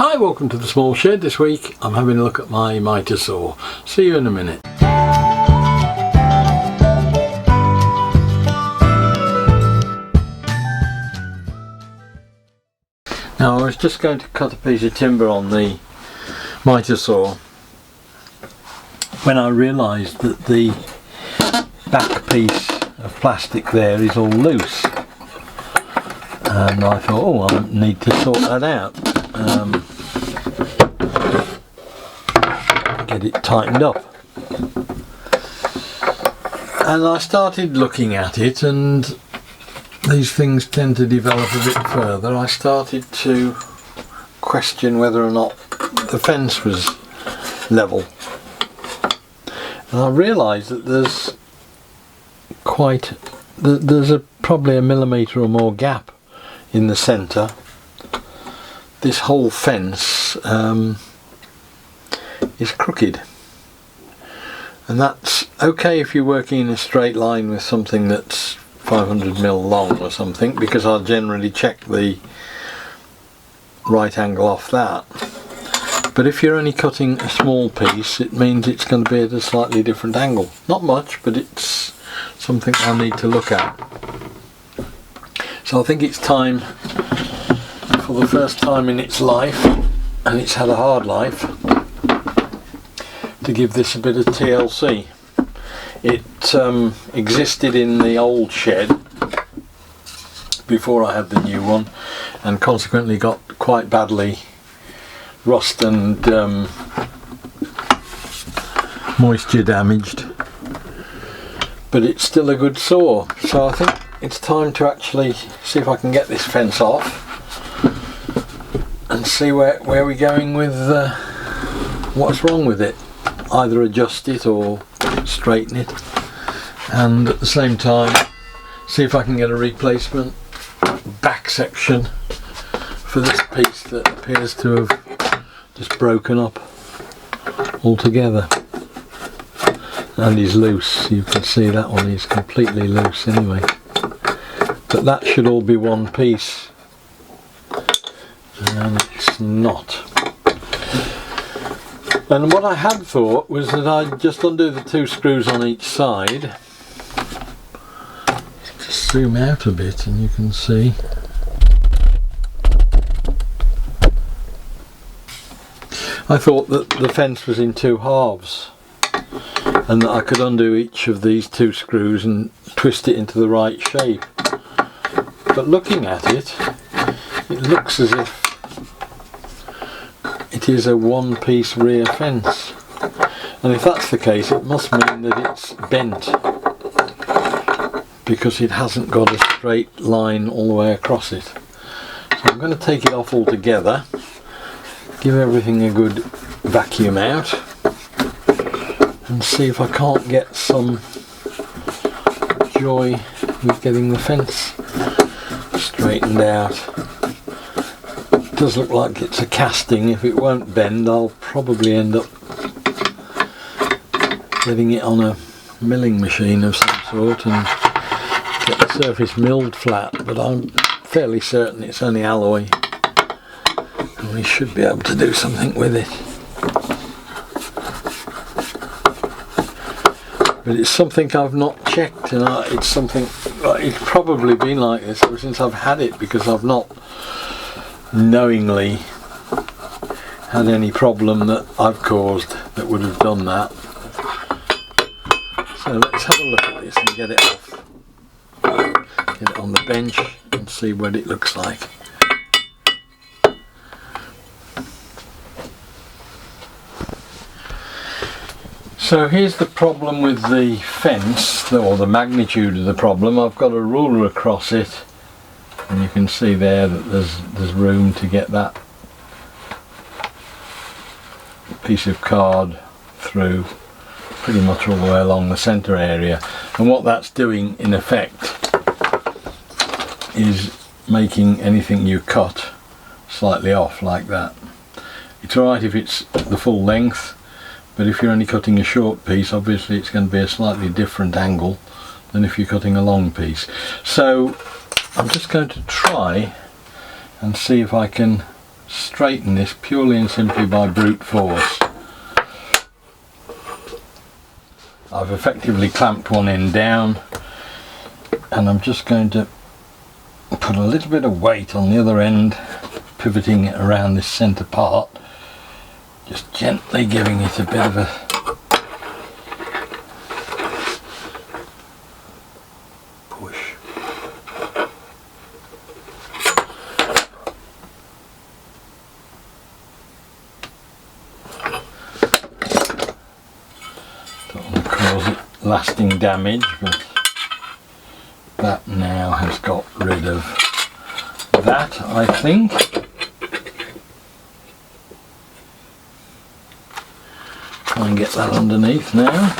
Hi, welcome to the small shed. This week I'm having a look at my mitre saw. See you in a minute. Now I was just going to cut a piece of timber on the mitre saw when I realised that the back piece of plastic there is all loose, and I thought, oh, I need to sort that out. Get it tightened up, and I started looking at it, and these things tend to develop a bit further. I started to question whether or not the fence was level, and I realised that there's probably a millimetre or more gap in the centre. This whole fence is crooked, and that's okay if you're working in a straight line with something that's 500mm long or something, because I'll generally check the right angle off that. But if you're only cutting a small piece, it means it's going to be at a slightly different angle. Not much, but it's something I need to look at. So I think it's time, for the first time in its life, and it's had a hard life, to give this a bit of TLC. It existed in the old shed before I had the new one, and consequently got quite badly rust and moisture damaged, but it's still a good saw. So I think it's time to actually see if I can get this fence off and see where we're going with what's wrong with it. Either adjust it or straighten it, and at the same time see if I can get a replacement back section for this piece that appears to have just broken up altogether and is loose. You can see that one is completely loose anyway, but that should all be one piece, and it's not. And what I had thought was that I'd just undo the two screws on each side. Just zoom out a bit and you can see. I thought that the fence was in two halves, and that I could undo each of these two screws and twist it into the right shape. But looking at it, it looks as if it is a one-piece rear fence, and if that's the case, it must mean that it's bent, because it hasn't got a straight line all the way across it. So I'm going to take it off altogether, give everything a good vacuum out, and see if I can't get some joy with getting the fence straightened out. Does look like it's a casting. If it won't bend, I'll probably end up getting it on a milling machine of some sort and get the surface milled flat, but I'm fairly certain it's only alloy and we should be able to do something with it. But it's something I've not checked, and it's something, it's probably been like this ever since I've had it, because I've not knowingly had any problem that I've caused that would have done that. So let's have a look at this and get it off, get it on the bench and see what it looks like. So here's the problem with the fence, or the magnitude of the problem. I've got a ruler across it, and you can see there that there's room to get that piece of card through pretty much all the way along the centre area. And what that's doing in effect is making anything you cut slightly off like that. It's alright if it's the full length, but if you're only cutting a short piece, obviously it's going to be a slightly different angle than if you're cutting a long piece. So I'm just going to try and see if I can straighten this purely and simply by brute force. I've effectively clamped one end down, and I'm just going to put a little bit of weight on the other end, pivoting it around this centre part, just gently giving it a bit of a push. Don't want to cause it lasting damage, but that now has got rid of that, I think. Try and get that underneath now.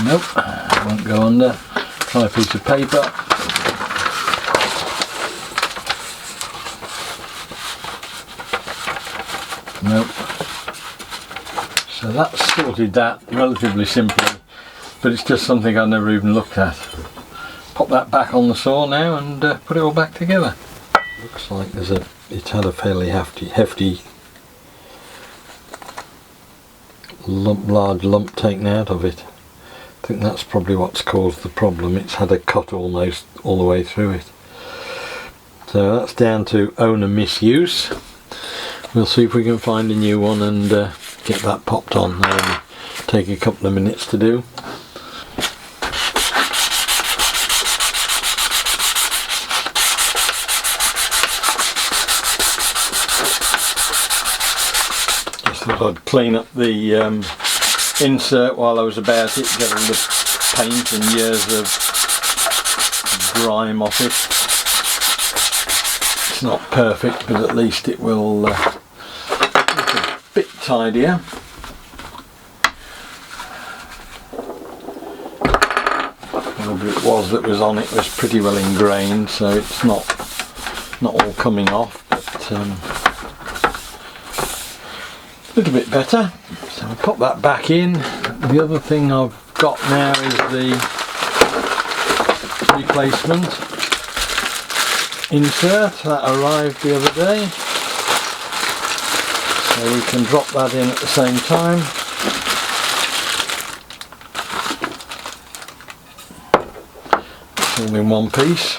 Nope, won't go under. Try a piece of paper. Nope. So that's sorted that relatively simply, but it's just something I've never even looked at. Pop that back on the saw now and put it all back together. Looks like it's had a fairly hefty large lump taken out of it. I think that's probably what's caused the problem. It's had a cut almost all the way through it. So that's down to owner misuse. We'll see if we can find a new one and get that popped on. That'll take a couple of minutes to do. Just thought I'd clean up the insert while I was about it, get all the paint and years of grime off it. It's not perfect, but at least it will look a bit tidier. Whatever it was that was on it was pretty well ingrained, so it's not all coming off, but a little bit better. So I'll pop that back in. The other thing I've got now is the replacement insert that arrived the other day, so we can drop that in at the same time. It's all in one piece,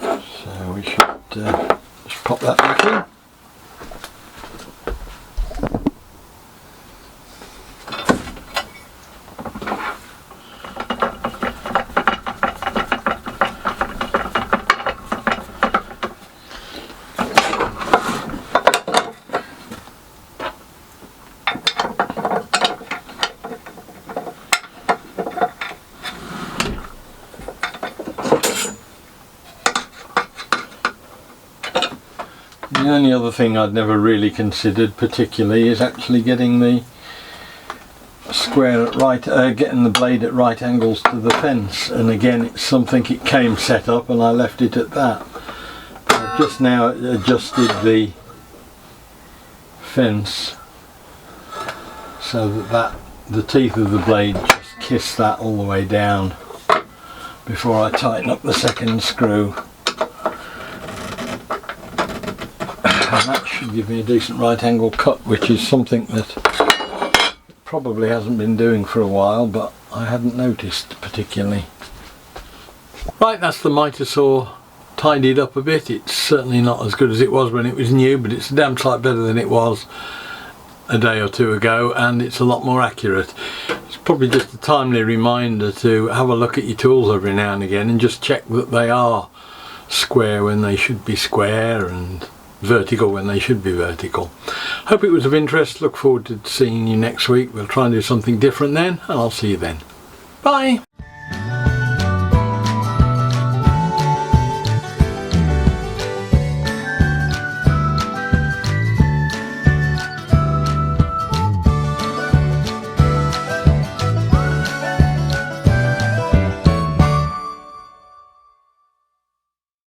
so we should just pop that back in. The only other thing I'd never really considered particularly is actually getting the square at getting the blade at right angles to the fence, and again it's something it came set up and I left it at that. I've just now adjusted the fence so that the teeth of the blade just kiss that all the way down before I tighten up the second screw. And that should give me a decent right angle cut, which is something that probably hasn't been doing for a while, but I hadn't noticed particularly. Right, that's the mitre saw tidied up a bit. It's certainly not as good as it was when it was new, but it's a damn sight better than it was a day or two ago, and it's a lot more accurate. It's probably just a timely reminder to have a look at your tools every now and again and just check that they are square when they should be square and vertical when they should be vertical. Hope it was of interest. Look forward to seeing you next week. We'll try and do something different then, and I'll see you then. Bye!